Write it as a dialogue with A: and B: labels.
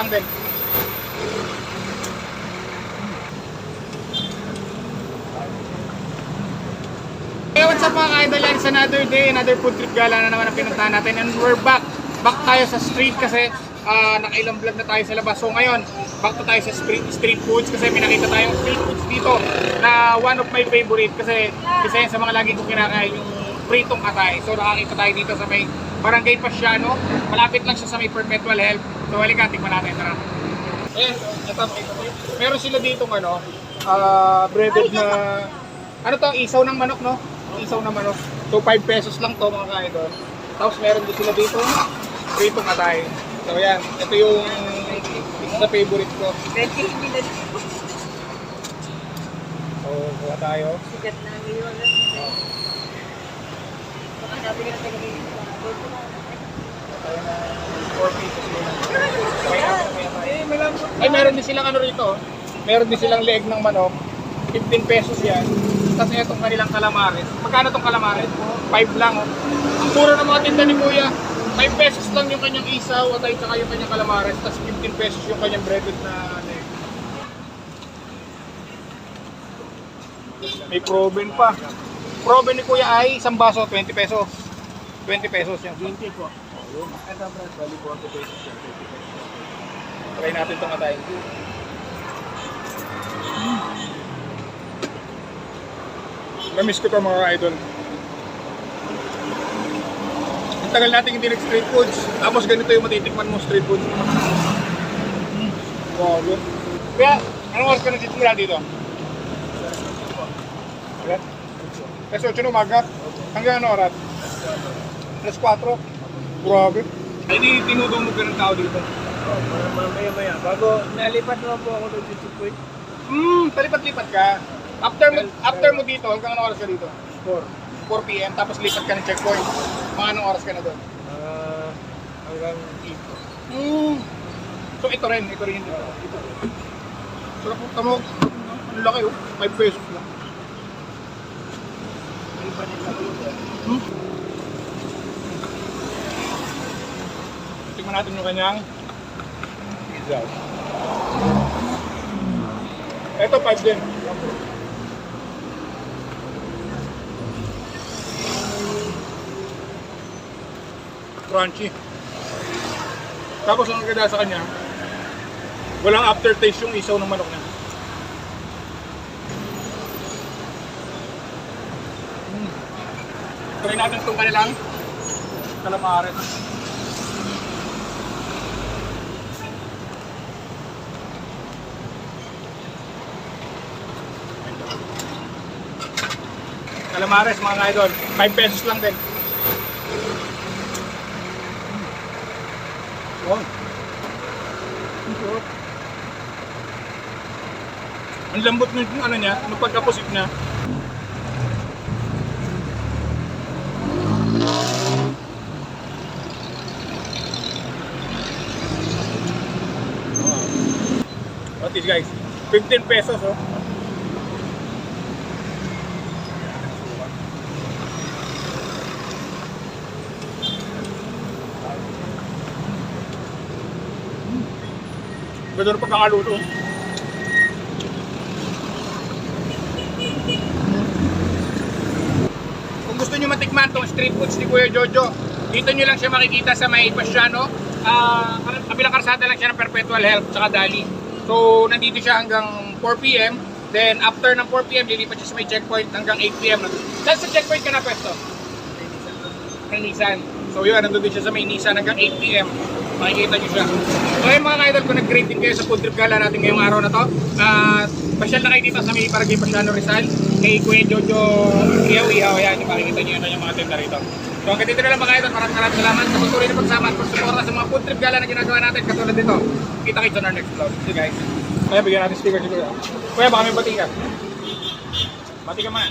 A: Din. Hey, what's up mga ka-idol? It's another day, another food trip gala na naman ang pinuntahan natin. And we're back. Back tayo sa street kasi nakailang vlog na tayo sa labas. So ngayon, back to tayo sa street foods kasi pinakita tayong street foods dito na one of my favorite kasi isa yan sa mga lagi kong kinakain yung pritong atay. So nakakita tayo dito sa may Barangay Pasiano. Malapit lang siya sa may Perpetual Health. So halika, tikman natin. Tara. Ayan, ito, meron sila dito breaded na ano to, isaw ng manok, no? Isaw ng manok. So 5 pesos lang to mga ka-idol. Tapos meron din sila dito pritong atay. So ayan, ito yung isa sa favorite ko. So kuha tayo.
B: Sigat na ngayon. Baka sabi ka na tayo
A: Tayo na 4 pesos muna. Ay, meron din silang ano rito. Meron din silang leeg ng manok. 15 pesos yan. Tapos itong kanilang calamares. Magkano itong calamares? 5 lang. Oh. Ang puro ng mga tinda ni Kuya. 5 pesos lang yung kanyang isaw at ay saka yung kanyang calamares. Tapos 15 pesos yung kanyang breaded na leg. May proben pa. Proben ni Kuya ay isang baso, 20 pesos. 20 pesos yan. 20 po. Ito brad, bali 40 pesos yan. 20 pesos. Try natin itong atay. Namiss ko ito mga idol. Ang tagal natin hindi nag-street foods. Tapos ganito yung matitikman mo street foods. Wow. Kaya, anong oras ka nagsisimula dito? Alas 8 ng umaga? Hanggang ano oras? Alas 4? Grabe. Ay di tinudumog ka ng tao dito.
C: Mamaya-maya. Bago nalipat naman po ako ng checkpoint.
A: Talipat-lipat ka. After mo dito, hanggang anong oras ka dito? 4 PM, tapos lipat ka ng checkpoint. Mga anong oras ka na doon?
C: Hanggang 8.
A: So ito rin dito. So napunta mo, ang laki oh, 5 pesos lang. Tingnan natin yung kanyang pizza. Ito 5 din. Crunchy. Tapos ang ganda sa kanya, walang aftertaste yung isaw ng manok niya. Try natin itong kanilang calamares. Calamares mga idol, 5 pesos lang din. Wow. Ang lambot ng ano niya, ng pagkapusip niya. What is guys? 15 pesos oh. Ganda ng pagkakaluto. Kung gusto nyo matikman tong street foods ni Kuya Jojo, dito nyo lang siya makikita sa may Pasiano. Kabilang karsada lang siya ng Perpetual Health tsaka Dali. So nandito siya hanggang 4 PM. Then after ng 4 PM, lilipat siya sa may checkpoint hanggang 8 PM. Saan sa checkpoint ka na pwesto? May Nissan. So yun, nandun din siya sa may Nissan hanggang 8 PM. Makikita nyo siya. So ayun mga ka-idol, kung nag-greet din kayo sa food trip gala natin ngayong araw na to, pasyal na kayo dito sa may Barangay Pasiano Rizal kay Kuya Jojo Ihaw-Ihaw. Yan, makikita nyo yun yung mga tinda rito. So hanggang dito na lang mga idol, maraming salamat sa patuloy na pagsama at pagsuporta sa mga food trip gala na ginagawa natin katulad dito. Kita kayo sa our next vlog. See you guys. Kaya bigyan natin sticker si Kuya. Kuya, baka may bati ka. Bati ka man.